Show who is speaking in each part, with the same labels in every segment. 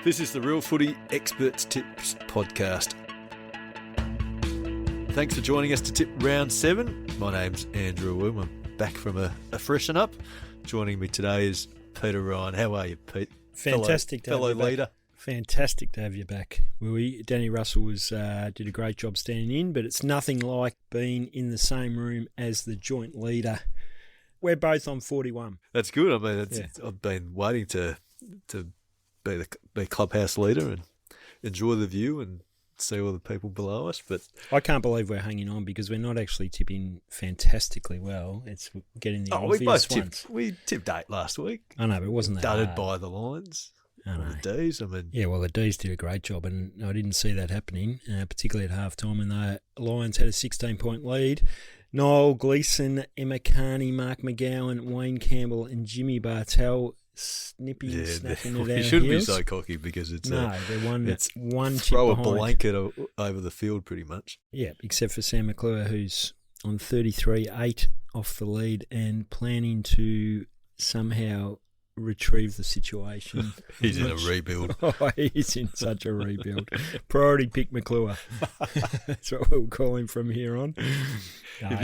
Speaker 1: This is the Real Footy Experts Tips podcast. Thanks for joining us to tip round 7. My name's Andrew Wilm. I'm back from a freshen up. Joining me today is Peter Ryan. How are you, Pete?
Speaker 2: Fantastic
Speaker 1: fellow
Speaker 2: to have you
Speaker 1: leader.
Speaker 2: back. Fantastic to have you back, Willie. Danny Russell did a great job standing in, but it's nothing like being in the same room as the joint leader. We're both on 41.
Speaker 1: That's good. I mean, I've been waiting to be clubhouse leader and enjoy the view and see all the people below us. But
Speaker 2: I can't believe we're hanging on because we're not actually tipping fantastically well. It's getting the obvious ones.
Speaker 1: We tipped 8 last week.
Speaker 2: I know, but it wasn't that
Speaker 1: Dudded
Speaker 2: hard.
Speaker 1: by the Lions.
Speaker 2: I know.
Speaker 1: The D's. I mean,
Speaker 2: yeah, well, the D's did a great job, and I didn't see that happening, particularly at halftime when the Lions had a 16-point lead. Noel Gleeson, Emma Carney, Mark McGowan, Wayne Campbell, and Jimmy Bartell snapping it out.
Speaker 1: You shouldn't be so cocky because it's
Speaker 2: one
Speaker 1: throw
Speaker 2: chip
Speaker 1: a
Speaker 2: behind.
Speaker 1: blanket over the field pretty much.
Speaker 2: Yeah, except for Sam McClure, who's on 33-8 off the lead and planning to somehow retrieve the situation.
Speaker 1: He's in a rebuild.
Speaker 2: Oh, he's in such a rebuild. Priority pick McClure. That's what we'll call him from here on. No.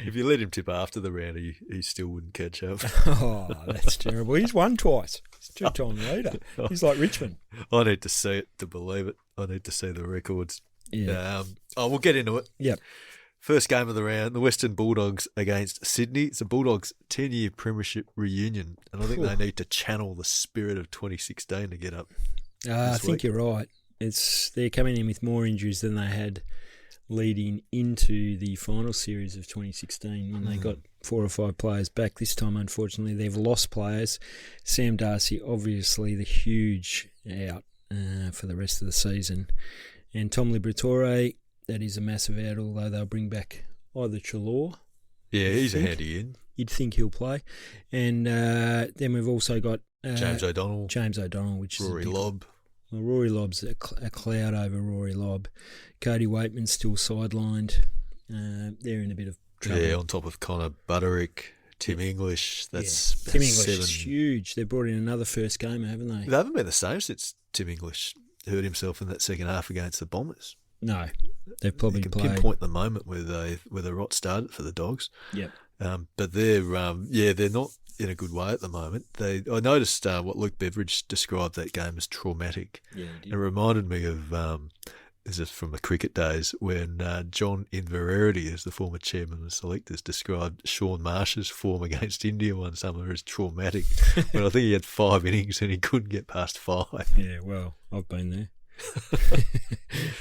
Speaker 1: If you let him tip after the round, he still wouldn't catch up.
Speaker 2: Oh, that's terrible. He's won twice. He's a two-time leader. He's like Richmond.
Speaker 1: I need to see it to believe it. I need to see the records.
Speaker 2: Yeah.
Speaker 1: We'll get into it.
Speaker 2: Yep.
Speaker 1: First game of the round, the Western Bulldogs against Sydney. It's the Bulldogs' 10-year premiership reunion, and I think they need to channel the spirit of 2016 to get up.
Speaker 2: I think you're right. They're coming in with more injuries than they had leading into the final series of 2016 when they got 4 or 5 players back. This time, unfortunately, they've lost players. Sam Darcy, obviously the huge out for the rest of the season. And Tom Liberatore, that is a massive out, although they'll bring back either Chalor.
Speaker 1: Yeah, he's a handy in.
Speaker 2: You'd think he'll play. And then we've also got
Speaker 1: James O'Donnell,
Speaker 2: which
Speaker 1: Rory
Speaker 2: is
Speaker 1: Lobb.
Speaker 2: Well, Rory Lobb's a cloud over Rory Lobb. Cody Waitman's still sidelined. They're in a bit of trouble.
Speaker 1: Yeah, on top of Connor Butterick, Tim English. Tim
Speaker 2: English is huge. They've brought in another first gamer, haven't they?
Speaker 1: They haven't been the same since Tim English hurt himself in that second half against the Bombers.
Speaker 2: No, they've probably
Speaker 1: you can
Speaker 2: played.
Speaker 1: pinpoint the moment where the rot started for the Dogs.
Speaker 2: Yep.
Speaker 1: But they're not in a good way at the moment. I noticed what Luke Beveridge described that game as traumatic.
Speaker 2: Yeah, he did.
Speaker 1: It reminded me of this is from the cricket days when John Inverarity, as the former chairman of the selectors, described Sean Marsh's form against India one summer as traumatic. But I think he had 5 innings and he couldn't get past 5.
Speaker 2: Yeah, well, I've been there.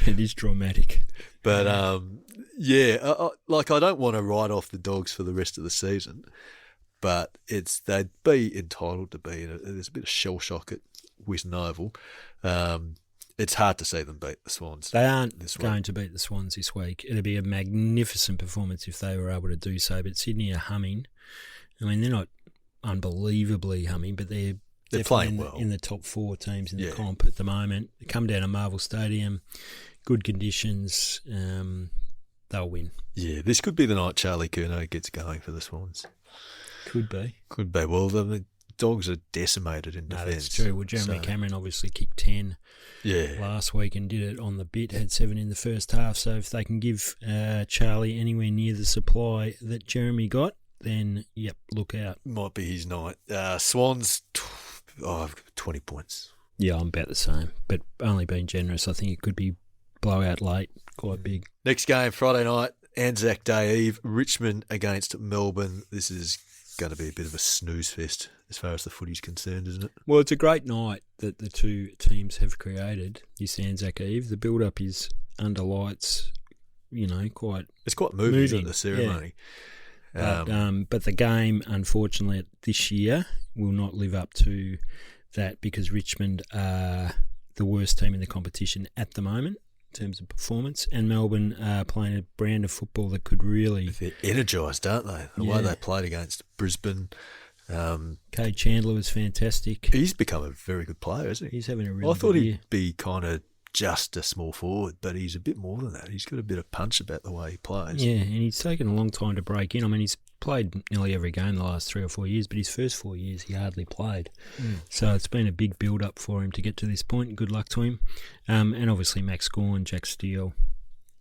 Speaker 2: It is traumatic.
Speaker 1: But I don't want to write off the Dogs for the rest of the season, but they'd be entitled to be. There's a bit of shell shock at Whitten Oval. It's hard to see them beat the Swans.
Speaker 2: They aren't going to beat the Swans this week. It'd be a magnificent performance if they were able to do so. But Sydney are humming. I mean, they're not unbelievably humming, but they're
Speaker 1: playing well
Speaker 2: in the top 4 teams in the comp at the moment. They come down to Marvel Stadium, good conditions. They'll win. Yeah,
Speaker 1: this could be the night Charlie Curnow gets going for the Swans.
Speaker 2: Could be.
Speaker 1: Well, the Dogs are decimated in defence.
Speaker 2: No, that's true. Well, Jeremy Cameron obviously kicked 10 last week and did it on the bit, had 7 in the first half. So if they can give Charlie anywhere near the supply that Jeremy got, then, look out.
Speaker 1: Might be his night. Swans, 20 points.
Speaker 2: Yeah, I'm about the same, but only being generous. I think it could be blowout late, quite big.
Speaker 1: Next game, Friday night, Anzac Day Eve, Richmond against Melbourne. This is going to be a bit of a snooze fest as far as the footy's concerned, isn't it?
Speaker 2: Well, it's a great night that the two teams have created, this Anzac Eve. The build-up is under lights, quite...
Speaker 1: It's quite moving, isn't it, the ceremony?
Speaker 2: Yeah. But the game, unfortunately, this year will not live up to that because Richmond are the worst team in the competition at the moment in terms of performance, and Melbourne are playing a brand of football that could really...
Speaker 1: They're energised, aren't they? The way they played against Brisbane.
Speaker 2: Cade Chandler was fantastic.
Speaker 1: He's become a very good player, isn't he?
Speaker 2: He's having a really
Speaker 1: I thought
Speaker 2: good year.
Speaker 1: he'd be kind of just a small forward, but he's a bit more than that. He's got a bit of punch about the way he plays.
Speaker 2: Yeah, and he's taken a long time to break in. I mean, he's played nearly every game the last 3 or 4 years, but his first 4 years he hardly played. So it's been a big build-up for him to get to this point. Good luck to him. And obviously Max Gawn, Jack Steele,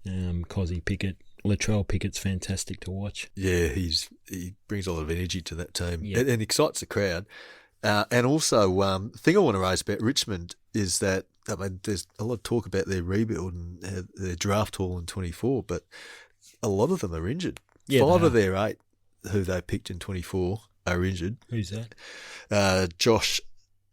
Speaker 2: Cozzy Pickett. Latrell Pickett's fantastic to watch.
Speaker 1: Yeah, he brings a lot of energy to that team and excites the crowd. And also, the thing I want to raise about Richmond is that, I mean, there's a lot of talk about their rebuild and their draft haul in 24, but a lot of them are injured.
Speaker 2: Yeah,
Speaker 1: 5 of their 8 who they picked in 24 are injured.
Speaker 2: Who's that?
Speaker 1: Josh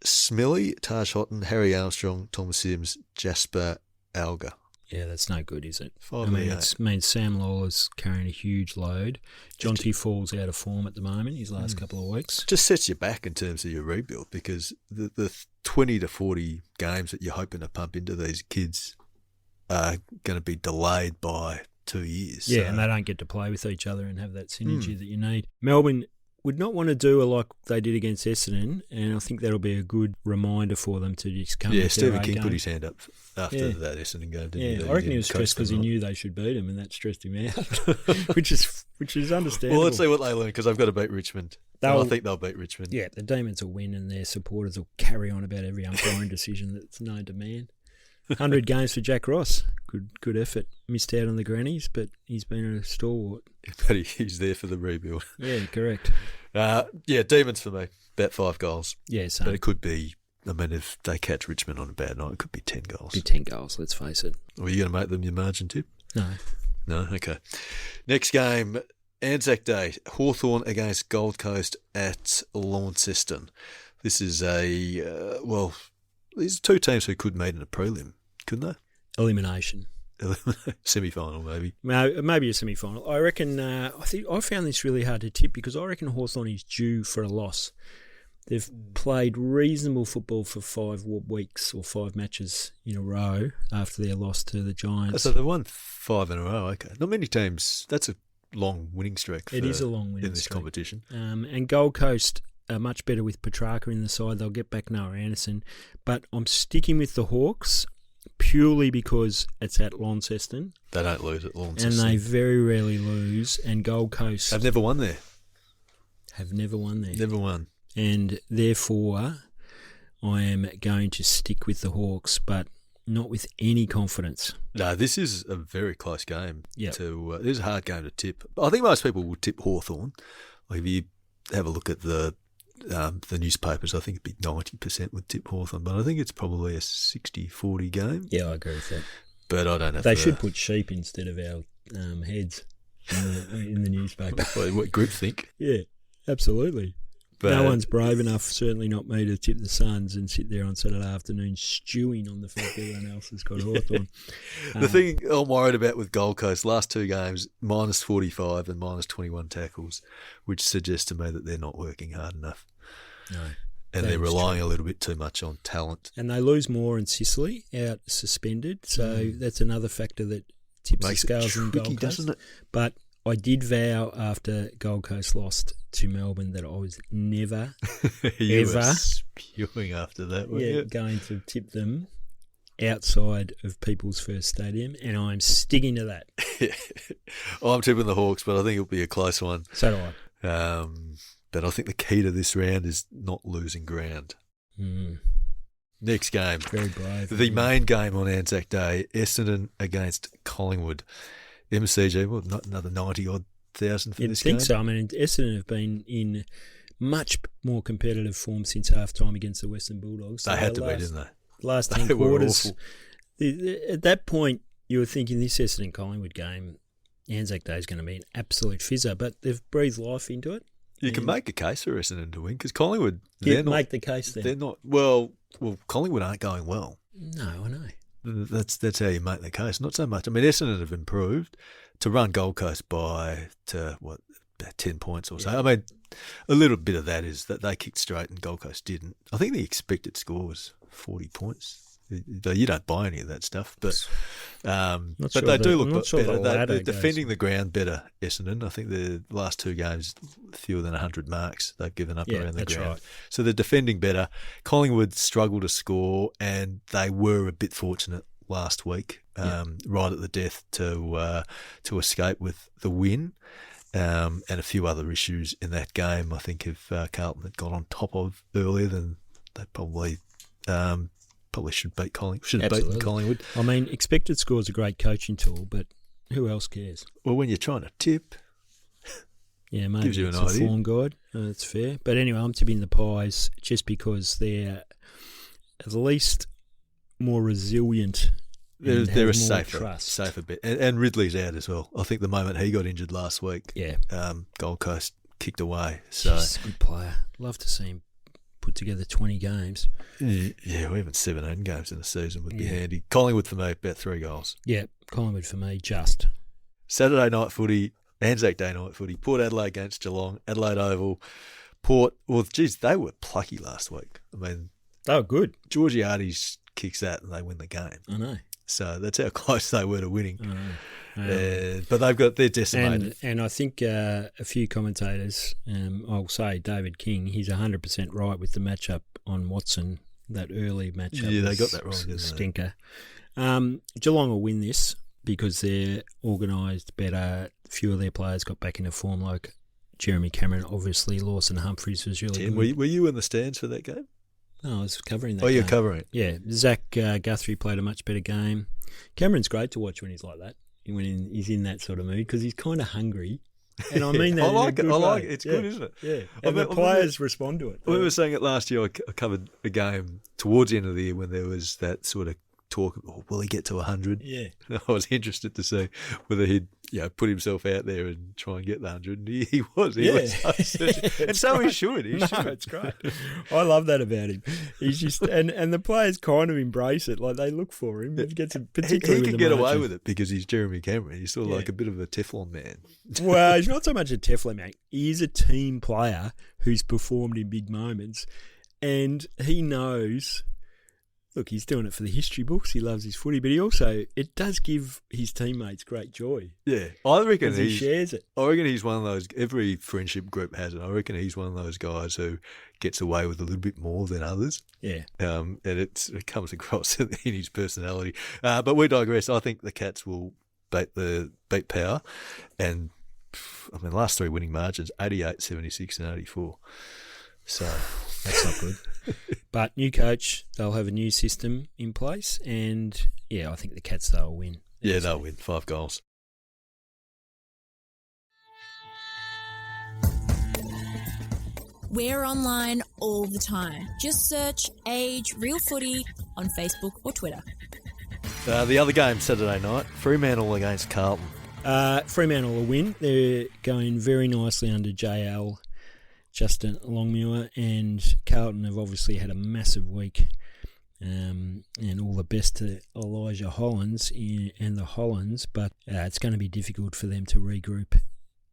Speaker 1: Smilly, Taj Houghton, Harry Armstrong, Tom Sims, Jasper Alga.
Speaker 2: Yeah, that's no good, is it?
Speaker 1: 5
Speaker 2: I mean,
Speaker 1: of the 8.
Speaker 2: it means Sam Lawler's carrying a huge load. Jonty Fall's out of form at the moment, his last couple of weeks.
Speaker 1: Just sets you back in terms of your rebuild, because the 20 to 40 games that you're hoping to pump into these kids are going to be delayed by 2 years.
Speaker 2: Yeah,
Speaker 1: so.
Speaker 2: and they don't get to play with each other and have that synergy that you need. Melbourne would not want to do like they did against Essendon, and I think that'll be a good reminder for them to just come.
Speaker 1: Yeah, Stephen King put his hand up after that Essendon game, didn't he?
Speaker 2: I reckon he was stressed because he knew they should beat him, and that stressed him out, which is understandable.
Speaker 1: Well, let's see what they learn, because they've got to beat Richmond. I think they'll beat Richmond.
Speaker 2: Yeah, the Demons will win, and their supporters will carry on about every umpiring decision that's known to man. 100 games for Jack Ross. Good effort. Missed out on the grannies, but he's been a stalwart.
Speaker 1: But he's there for the rebuild.
Speaker 2: Yeah, correct.
Speaker 1: Demons for me. About 5 goals.
Speaker 2: Yeah, same.
Speaker 1: But it could be, I mean, if they catch Richmond on a bad night, it could be 10 goals.
Speaker 2: Be 10 goals, let's face it.
Speaker 1: Are you going to make them your margin tip?
Speaker 2: No.
Speaker 1: No? Okay. Next game, Anzac Day. Hawthorn against Gold Coast at Launceston. This is these are 2 teams who could meet in a prelim, couldn't they?
Speaker 2: Elimination.
Speaker 1: Semi-final, maybe.
Speaker 2: Maybe a semi-final. I reckon. I found this really hard to tip, because I reckon Hawthorn is due for a loss. They've played reasonable football for 5 weeks or 5 matches in a row after their loss to the Giants.
Speaker 1: So they won 5 in a row. Okay, not many teams. That's a long winning streak.
Speaker 2: It is a long winning
Speaker 1: in this
Speaker 2: streak.
Speaker 1: competition.
Speaker 2: And Gold Coast are much better with Petrarca in the side. They'll get back Noah Anderson, but I'm sticking with the Hawks purely because it's at Launceston.
Speaker 1: They don't lose at Launceston.
Speaker 2: And they very rarely lose. And Gold Coast
Speaker 1: have never won there.
Speaker 2: Never won. And therefore, I am going to stick with the Hawks, but not with any confidence.
Speaker 1: No, this is a very close game.
Speaker 2: Yep.
Speaker 1: This is a hard game to tip. I think most people will tip Hawthorn. Like, if you have a look at the newspapers, I think it'd be 90% would tip Hawthorn, but I think it's probably a 60-40 game.
Speaker 2: Yeah, I agree with that.
Speaker 1: But I don't have
Speaker 2: They should put sheep instead of our heads in the newspaper.
Speaker 1: What group think?
Speaker 2: Yeah, absolutely. But no one's brave enough, certainly not me, to tip the Suns and sit there on Saturday afternoon stewing on the fact that everyone else has got Hawthorn.
Speaker 1: The thing I'm worried about with Gold Coast, last 2 games, minus 45 and minus 21 tackles, which suggests to me that they're not working hard enough.
Speaker 2: No.
Speaker 1: And they're relying a little bit too much on talent.
Speaker 2: And they lose more in Sicily, out suspended, so that's another factor that tips the scales in Gold Coast.
Speaker 1: Doesn't it?
Speaker 2: But I did vow after Gold Coast lost to Melbourne that I was never, ever
Speaker 1: spewing after that.
Speaker 2: Going to tip them outside of People's First Stadium, and I'm sticking to that.
Speaker 1: I'm tipping the Hawks, but I think it'll be a close one.
Speaker 2: So do
Speaker 1: I. But I think the key to this round is not losing ground. Next game.
Speaker 2: Very brave.
Speaker 1: The main game on Anzac Day, Essendon against Collingwood. MCG, well, not another 90-odd thousand for this game?
Speaker 2: I think so. I mean, Essendon have been in much more competitive form since half-time against the Western Bulldogs.
Speaker 1: They had to be, didn't they?
Speaker 2: Last 10 quarters. At that point, you were thinking this Essendon-Collingwood game, Anzac Day, is going to be an absolute fizzer, but they've breathed life into it.
Speaker 1: You can make a case for Essendon to win, because Collingwood...
Speaker 2: make the case then.
Speaker 1: They're not... Well, Collingwood aren't going well.
Speaker 2: No, I know.
Speaker 1: That's how you make the case. Not so much. I mean, Essendon have improved to run Gold Coast about 10 points or so. I mean, a little bit of that is that they kicked straight and Gold Coast didn't. I think the expected score was 40 points. You don't buy any of that stuff, but they do look better. They're defending the ground better, Essendon. I think the last 2 games, fewer than 100 marks they've given up around the ground. Right. So they're defending better. Collingwood struggled to score, and they were a bit fortunate last week, right at the death to escape with the win. And a few other issues in that game, I think, if Carlton had got on top of earlier, then they probably should beat Collingwood. Should have beaten Collingwood.
Speaker 2: I mean, expected score is a great coaching tool, but who else cares?
Speaker 1: Well, when you're trying to tip,
Speaker 2: yeah, maybe
Speaker 1: gives you
Speaker 2: it's
Speaker 1: an
Speaker 2: a
Speaker 1: idea.
Speaker 2: form guide. That's fair. But anyway, I'm tipping the Pies just because they're at least more resilient.
Speaker 1: They're a safer bet. And Ridley's out as well. I think the moment he got injured last week, Gold Coast kicked away. So
Speaker 2: he's a good player. Love to see him put together 20 games.
Speaker 1: Yeah, or even 17 games in a season would be handy. Collingwood for me, about 3 goals.
Speaker 2: Yeah, Collingwood for me, just.
Speaker 1: Saturday night footy, Anzac Day night footy, Port Adelaide against Geelong, Adelaide Oval. Port, well, geez, they were plucky last week. I mean,
Speaker 2: they were good.
Speaker 1: Georgiades kicks that and they win the game.
Speaker 2: I know.
Speaker 1: So that's how close they were to winning. But they're decimated.
Speaker 2: And I think a few commentators, I'll say David King, he's 100% right with the matchup on Watson, that early matchup.
Speaker 1: Yeah, they got that wrong, didn't
Speaker 2: stinker. Geelong will win this because they're organised better. A few of their players got back into form, like Jeremy Cameron, obviously. Lawson Humphries was really good.
Speaker 1: Were you in the stands for that game?
Speaker 2: No, I was covering that
Speaker 1: game.
Speaker 2: Oh,
Speaker 1: you're covering it?
Speaker 2: Yeah. Zach Guthrie played a much better game. Cameron's great to watch when he's like that, when he's in that sort of mood, because he's kind of hungry. And I mean that
Speaker 1: I like
Speaker 2: in a
Speaker 1: it.
Speaker 2: good
Speaker 1: I like
Speaker 2: way.
Speaker 1: it. It's good, isn't it?
Speaker 2: Yeah. And the players respond to it.
Speaker 1: We were saying it last year. I covered a game towards the end of the year when there was that sort of talk, will he get to 100?
Speaker 2: Yeah.
Speaker 1: I was interested to see whether he'd put himself out there and try and get the 100. And he was. He was and so he should.
Speaker 2: It's great. I love that about him. He's just and the players kind of embrace it. Like they look for him. He gets particularly
Speaker 1: he can get away with it because he's Jeremy Cameron. He's sort of like a bit of a Teflon man.
Speaker 2: Well, he's not so much a Teflon man. He is a team player who's performed in big moments, and he knows. Look, he's doing it for the history books. He loves his footy, but it does give his teammates great joy.
Speaker 1: Yeah, I reckon
Speaker 2: he shares it.
Speaker 1: I reckon he's one of those. Every friendship group has it. I reckon he's one of those guys who gets away with a little bit more than others.
Speaker 2: Yeah,
Speaker 1: and it comes across in his personality. But we digress. I think the Cats will beat Power, and I mean, last 3 winning margins: 88, 76, and 84. So
Speaker 2: that's not good. But new coach, they'll have a new system in place, and I think the Cats they'll win.
Speaker 1: Yeah, they'll win 5 goals.
Speaker 3: We're online all the time. Just search Age Real Footy on Facebook or Twitter.
Speaker 1: The other game Saturday night, Fremantle against Carlton.
Speaker 2: Fremantle will win. They're going very nicely under JL. Justin Longmuir, and Carlton have obviously had a massive week, and all the best to Elijah Hollands and the Hollands, but it's going to be difficult for them to regroup,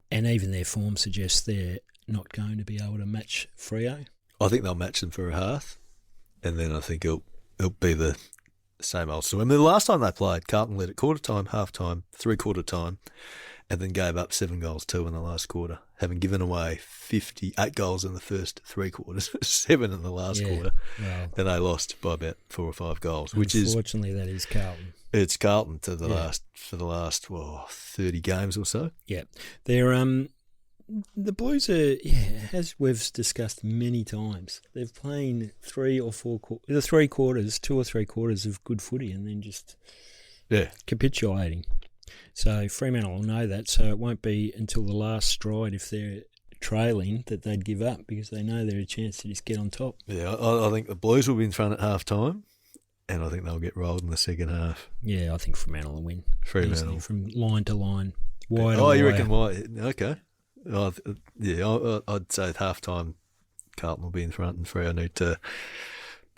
Speaker 2: and even their form suggests they're not going to be able to match Freo.
Speaker 1: I think they'll match them for a half, and then I think it'll be the same old story. I mean, the last time they played, Carlton led at quarter time, half time, 3/4 time, and then gave up 7 goals too in the last quarter, having given away 58 goals in the first 3 quarters, 7 in the last quarter, and they lost by about 4 or 5 goals.
Speaker 2: Unfortunately, that is Carlton.
Speaker 1: It's Carlton for the last 30 games or so.
Speaker 2: Yeah, they're the Blues are as we've discussed many times. They're playing 3 or 4 2 or 3 quarters of good footy, and then just capitulating. So Fremantle will know that, so it won't be until the last stride if they're trailing that they'd give up, because they know they're a chance to just get on top.
Speaker 1: Yeah, I think the Blues will be in front at half time, and I think they'll get rolled in the second half.
Speaker 2: Yeah, I think Fremantle will win.
Speaker 1: Fremantle.
Speaker 2: From line to line. Wide
Speaker 1: you reckon wide? Okay. I'd say at half time Carlton will be in front and Freo need to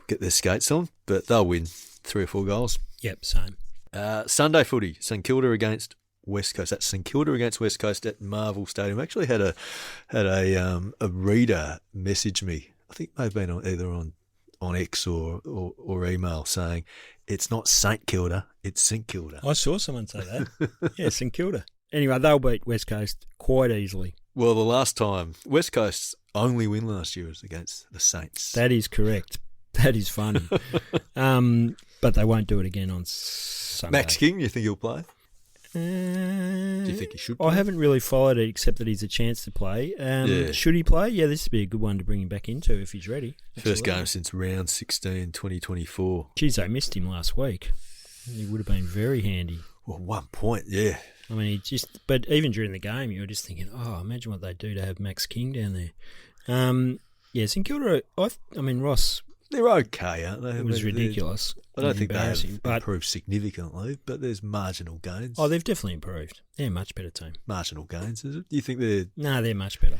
Speaker 1: get their skates on, but they'll win 3 or 4 goals.
Speaker 2: Yep, same.
Speaker 1: Sunday footy, St Kilda against West Coast. That's St Kilda against West Coast at Marvel Stadium. I actually had a reader message me. I think they've been either on X or email saying it's not St Kilda, it's St Kilda.
Speaker 2: I saw someone say that. Yeah, St Kilda. Anyway, they'll beat West Coast quite easily.
Speaker 1: Well, the last time West Coast's only win last year was against the Saints.
Speaker 2: That is correct. That is funny. But they won't do it again on Sunday.
Speaker 1: Max King, you think he'll play? Do you think he should play?
Speaker 2: I haven't really followed it except that he's a chance to play. Should he play? Yeah, this would be a good one to bring him back into if he's ready.
Speaker 1: First game since round 16, 2024.
Speaker 2: Geez, they missed him last week. He would have been very handy.
Speaker 1: Well, 1 point, yeah.
Speaker 2: I mean, but even during the game, you were just thinking, imagine what they'd do to have Max King down there. St Kilda, Ross...
Speaker 1: They're okay, aren't they?
Speaker 2: It was ridiculous.
Speaker 1: I don't think they've improved significantly, but there's marginal gains.
Speaker 2: Oh, they've definitely improved. They're a much better team.
Speaker 1: Marginal gains, is it? Do you think they're...
Speaker 2: No, they're much better.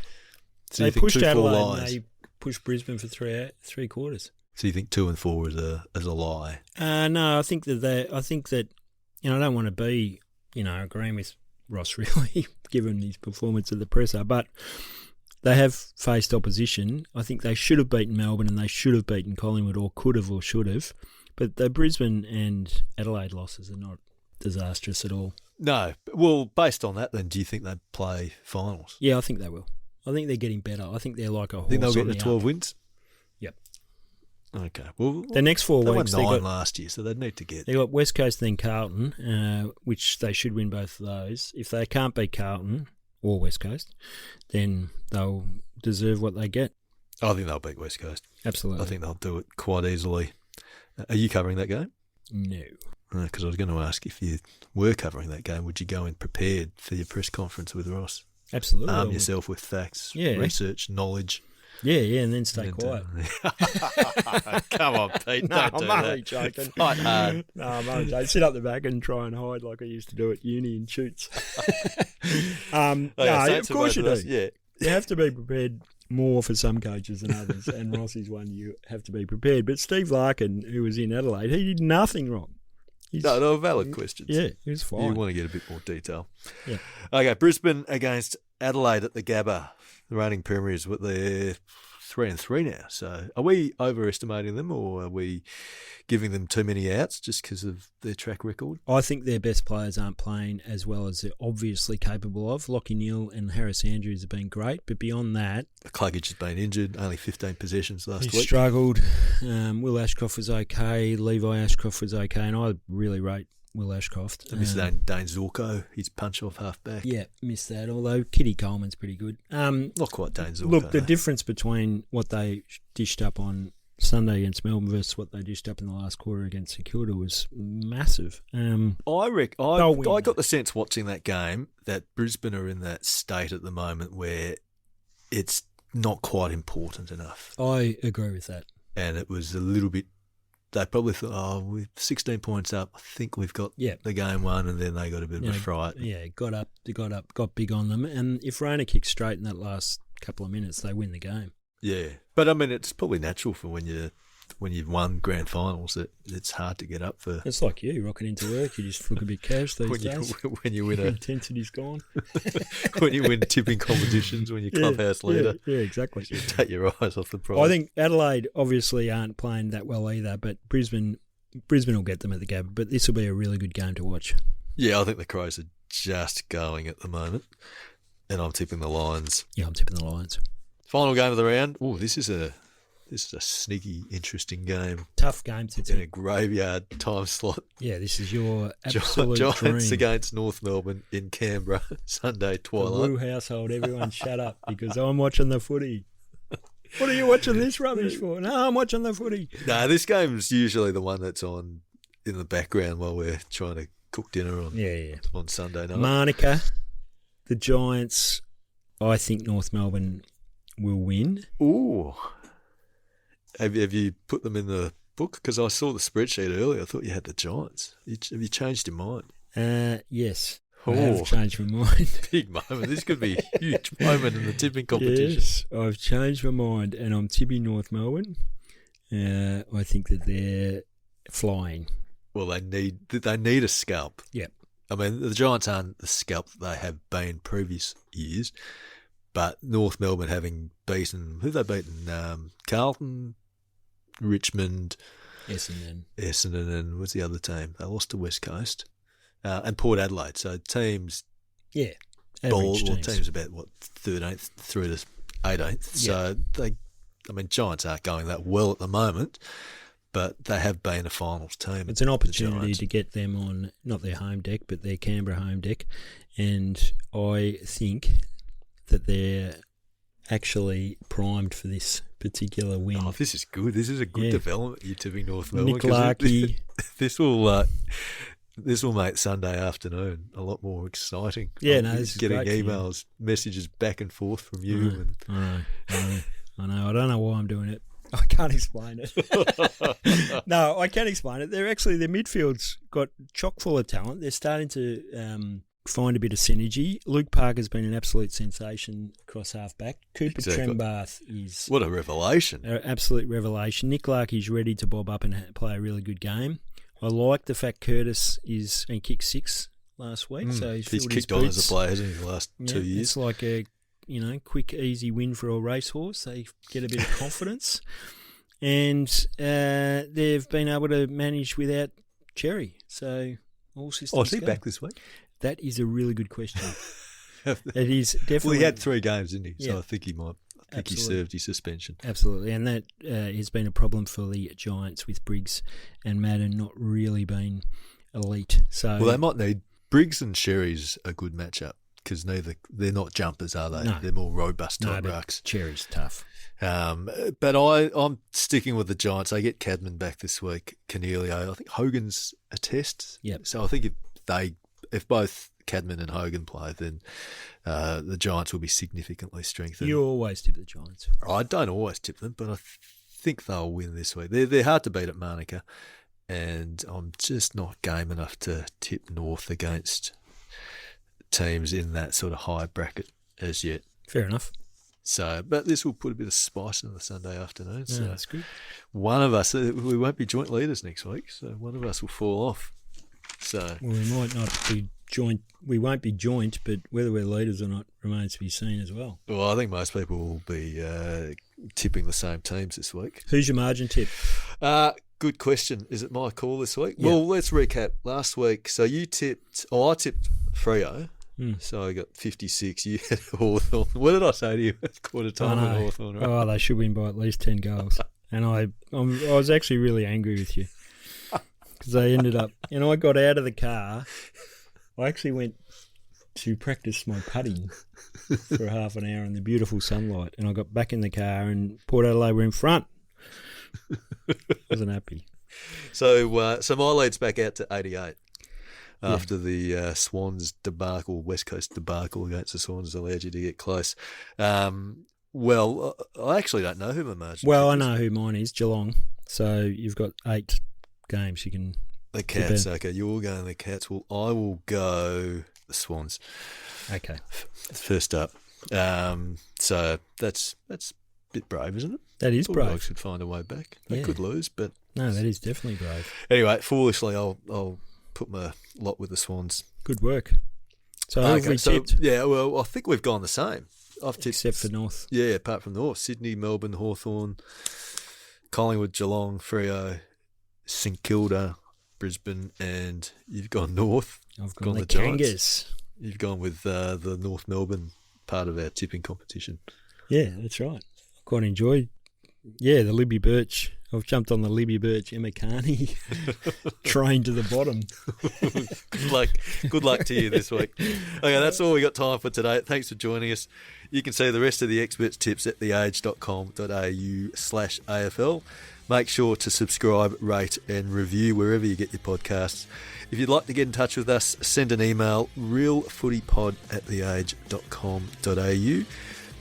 Speaker 1: So
Speaker 2: they pushed Adelaide and they pushed Brisbane for three quarters.
Speaker 1: So you think 2 and 4 is a lie?
Speaker 2: No, I think that I don't want to be, agreeing with Ross really, given his performance at the presser, but they have faced opposition. I think they should have beaten Melbourne and they should have beaten Collingwood, or could have or should have. But the Brisbane and Adelaide losses are not disastrous at all.
Speaker 1: No. Well, based on that, then, do you think they play finals?
Speaker 2: Yeah, I think they will. I think they're getting better. I think they're like a horse.
Speaker 1: Think they'll get to 12 wins?
Speaker 2: Yep.
Speaker 1: Okay. Well,
Speaker 2: the next 4 weeks
Speaker 1: they won 9 last year, so they'd need to get.
Speaker 2: They got West Coast, then Carlton, which they should win both of those. If they can't beat Carlton or West Coast, then they'll deserve what they get.
Speaker 1: I think they'll beat West Coast.
Speaker 2: Absolutely.
Speaker 1: I think they'll do it quite easily. Are you covering that game?
Speaker 2: No.
Speaker 1: Because I was going to ask, if you were covering that game, would you go in prepared for your press conference with Ross?
Speaker 2: Absolutely.
Speaker 1: Arm yourself with facts, research, knowledge.
Speaker 2: Yeah, and then stay quiet.
Speaker 1: Come on, Pete.
Speaker 2: No,
Speaker 1: don't do
Speaker 2: I'm only
Speaker 1: that.
Speaker 2: joking.
Speaker 1: Fight hard.
Speaker 2: No, I'm only joking. Sit up the back and try and hide like I used to do at uni in shoots. Of course you do.
Speaker 1: Yeah.
Speaker 2: You have to be prepared more for some coaches than others, and Ross is one you have to be prepared. But Steve Larkin, who was in Adelaide, he did nothing wrong.
Speaker 1: No, valid questions.
Speaker 2: Yeah, he was fine.
Speaker 1: You want to get a bit more detail.
Speaker 2: Yeah.
Speaker 1: Okay, Brisbane against Adelaide at the Gabba. The reigning premiers, but they're 3-3 now. So are we overestimating them, or are we giving them too many outs just because of their track record?
Speaker 2: I think their best players aren't playing as well as they're obviously capable of. Lockie Neal and Harris Andrews have been great, but beyond that...
Speaker 1: Cluggage has been injured, only 15 possessions last week.
Speaker 2: He struggled. Will Ashcroft was okay. Levi Ashcroft was okay, and I really rate Will Ashcroft.
Speaker 1: I missed Dane Zorko, his punch-off half-back.
Speaker 2: Yeah, missed that, although Kitty Coleman's pretty good.
Speaker 1: Not quite Dane Zorko.
Speaker 2: Look, the difference between what they dished up on Sunday against Melbourne versus what they dished up in the last quarter against St Kilda was massive.
Speaker 1: I got the sense watching that game that Brisbane are in that state at the moment where it's not quite important enough.
Speaker 2: I agree with that.
Speaker 1: And it was a little bit... They probably thought, with 16 points up, I think we've got the game won, and then they got a bit of a fright.
Speaker 2: Yeah, got big on them. And if Rona kicks straight in that last couple of minutes, they win the game.
Speaker 1: Yeah. But, I mean, it's probably natural for when you've won grand finals that it's hard to get up for.
Speaker 2: It's like you, rocking into work, you just look a bit cash these days.
Speaker 1: When you win
Speaker 2: intensity's gone.
Speaker 1: When you win tipping competitions, when you're clubhouse leader.
Speaker 2: Yeah, exactly.
Speaker 1: You take your eyes off the prize.
Speaker 2: I think Adelaide obviously aren't playing that well either, but Brisbane will get them at the Gabba, but this will be a really good game to watch.
Speaker 1: Yeah, I think the Crows are just going at the moment, and I'm tipping the Lions.
Speaker 2: Yeah, I'm tipping the Lions.
Speaker 1: Final game of the round. Oh, this is a sneaky, interesting game.
Speaker 2: Tough game to
Speaker 1: in a graveyard time slot.
Speaker 2: Yeah, this is your absolute
Speaker 1: Giants
Speaker 2: dream.
Speaker 1: against North Melbourne in Canberra, Sunday twilight.
Speaker 2: The Woo household, everyone shut up because I'm watching the footy. What are you watching this rubbish for? No, I'm watching the footy.
Speaker 1: No, this game's usually the one that's on in the background while we're trying to cook dinner on Sunday night.
Speaker 2: Monica, the Giants, I think North Melbourne will win.
Speaker 1: Ooh. Have you put them in the book? Because I saw the spreadsheet earlier. I thought you had the Giants. Have you changed your mind?
Speaker 2: Yes. I have changed my mind.
Speaker 1: Big moment. This could be a huge moment in the tipping competition.
Speaker 2: Yes, I've changed my mind and I'm tipping North Melbourne. I think that they're flying.
Speaker 1: Well, they need a scalp.
Speaker 2: Yeah.
Speaker 1: I mean, the Giants aren't the scalp that they have been previous years, but North Melbourne having beaten, who have they beaten? Carlton, Richmond,
Speaker 2: Essendon,
Speaker 1: and what's the other team? They lost to West Coast. And Port Adelaide. So teams, teams about 13th through to 18th. So Giants aren't going that well at the moment, but they have been a finals team.
Speaker 2: It's an opportunity
Speaker 1: Giants.
Speaker 2: to get them on, not their home deck, but their Canberra home deck. And I think that they're actually primed for this particular win.
Speaker 1: Oh, this is good. This is a good development. You're tipping North Melbourne.
Speaker 2: Nick Larkey.
Speaker 1: This will make Sunday afternoon a lot more exciting.
Speaker 2: Yeah, no, this is
Speaker 1: getting
Speaker 2: great
Speaker 1: emails, messages back and forth from you.
Speaker 2: I know. I don't know why I'm doing it. I can't explain it. No, I can't explain it. Their midfield's got chock full of talent. They're starting to find a bit of synergy. Luke Parker's been an absolute sensation across half-back. Cooper Trembath is...
Speaker 1: What a revelation.
Speaker 2: An absolute revelation. Nick Larkey's ready to bob up and play a really good game. I like the fact Curtis he kicked 6 last week. So he's
Speaker 1: kicked on as a player, hasn't he, the last 2 years?
Speaker 2: It's like a quick, easy win for a racehorse. They get a bit of confidence. And they've been able to manage without Cherry. So all systems
Speaker 1: is he
Speaker 2: go.
Speaker 1: back this week?
Speaker 2: That is a really good question. It is definitely...
Speaker 1: Well, he had 3 games, didn't he?
Speaker 2: Yeah.
Speaker 1: So I think he might... he served his suspension.
Speaker 2: Absolutely. And that has been a problem for the Giants with Briggs and Madden not really being elite. So
Speaker 1: Well, they might need... Briggs and Sherry's a good matchup because they're not jumpers, are they?
Speaker 2: No.
Speaker 1: They're more robust type
Speaker 2: but
Speaker 1: rucks.
Speaker 2: Cherry's tough.
Speaker 1: But I'm sticking with the Giants. They get Cadman back this week. Cornelio. I think Hogan's a test.
Speaker 2: Yep.
Speaker 1: So I think if both Cadman and Hogan play, then the Giants will be significantly strengthened.
Speaker 2: You always tip the Giants.
Speaker 1: I don't always tip them, but I think they'll win this week. They're hard to beat at Manuka, and I'm just not game enough to tip North against teams in that sort of high bracket as yet.
Speaker 2: Fair enough.
Speaker 1: So, but this will put a bit of spice in the Sunday afternoon. So
Speaker 2: that's good.
Speaker 1: One of us, we won't be joint leaders next week, so one of us will fall off. So
Speaker 2: we might not be joint. We won't be joint, but whether we're leaders or not remains to be seen as well.
Speaker 1: Well, I think most people will be tipping the same teams this week.
Speaker 2: Who's your margin tip?
Speaker 1: Good question. Is it my call this week?
Speaker 2: Yeah.
Speaker 1: Well, let's recap last week. So you tipped. I tipped Freo. So I got 56. You had Hawthorn. What did I say to you at quarter time with Hawthorn? Right?
Speaker 2: Oh, they should win by at least 10 goals. And I was actually really angry with you because they ended up. I got out of the car. I actually went to practice my putting for half an hour in the beautiful sunlight, and I got back in the car and Port Adelaide were in front. Wasn't happy.
Speaker 1: So my lead's back out to 88. After the Swans debacle, West Coast debacle against the Swans allowed you to get close. Well, I actually don't know who my margin.
Speaker 2: Well, I know who mine is, Geelong. So you've got 8 games you can.
Speaker 1: The Cats. Okay, you're going the Cats. Well, I will go the Swans.
Speaker 2: Okay.
Speaker 1: First up. So that's a bit brave, isn't it?
Speaker 2: That is brave.
Speaker 1: Bulldogs could find a way back. They could lose, but
Speaker 2: no, that is definitely brave.
Speaker 1: Anyway, foolishly, I'll put my lot with the Swans.
Speaker 2: Good work. So who have we tipped?
Speaker 1: Yeah, well, I think we've gone the same. I've tipped
Speaker 2: except for North.
Speaker 1: Yeah, apart from North, Sydney, Melbourne, Hawthorn, Collingwood, Geelong, Freo, St Kilda, Brisbane, and you've gone North.
Speaker 2: I've gone the
Speaker 1: Giants.
Speaker 2: Kangas.
Speaker 1: You've gone with the North Melbourne part of our tipping competition.
Speaker 2: Yeah, that's right. I quite enjoyed. Yeah, the Libby Birch. I've jumped on the Libby Birch Emma Carney train to the bottom.
Speaker 1: Good luck to you this week. Okay, that's all we got time for today. Thanks for joining us. You can see the rest of the experts' tips at theage.com.au/AFL. Make sure to subscribe, rate and review wherever you get your podcasts. If you'd like to get in touch with us, send an email, realfootypod@theage.com.au.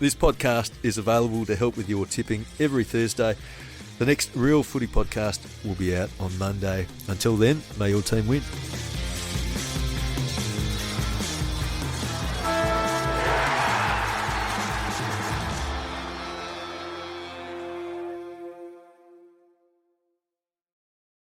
Speaker 1: This podcast is available to help with your tipping every Thursday. The next Real Footy podcast will be out on Monday. Until then, may your team win.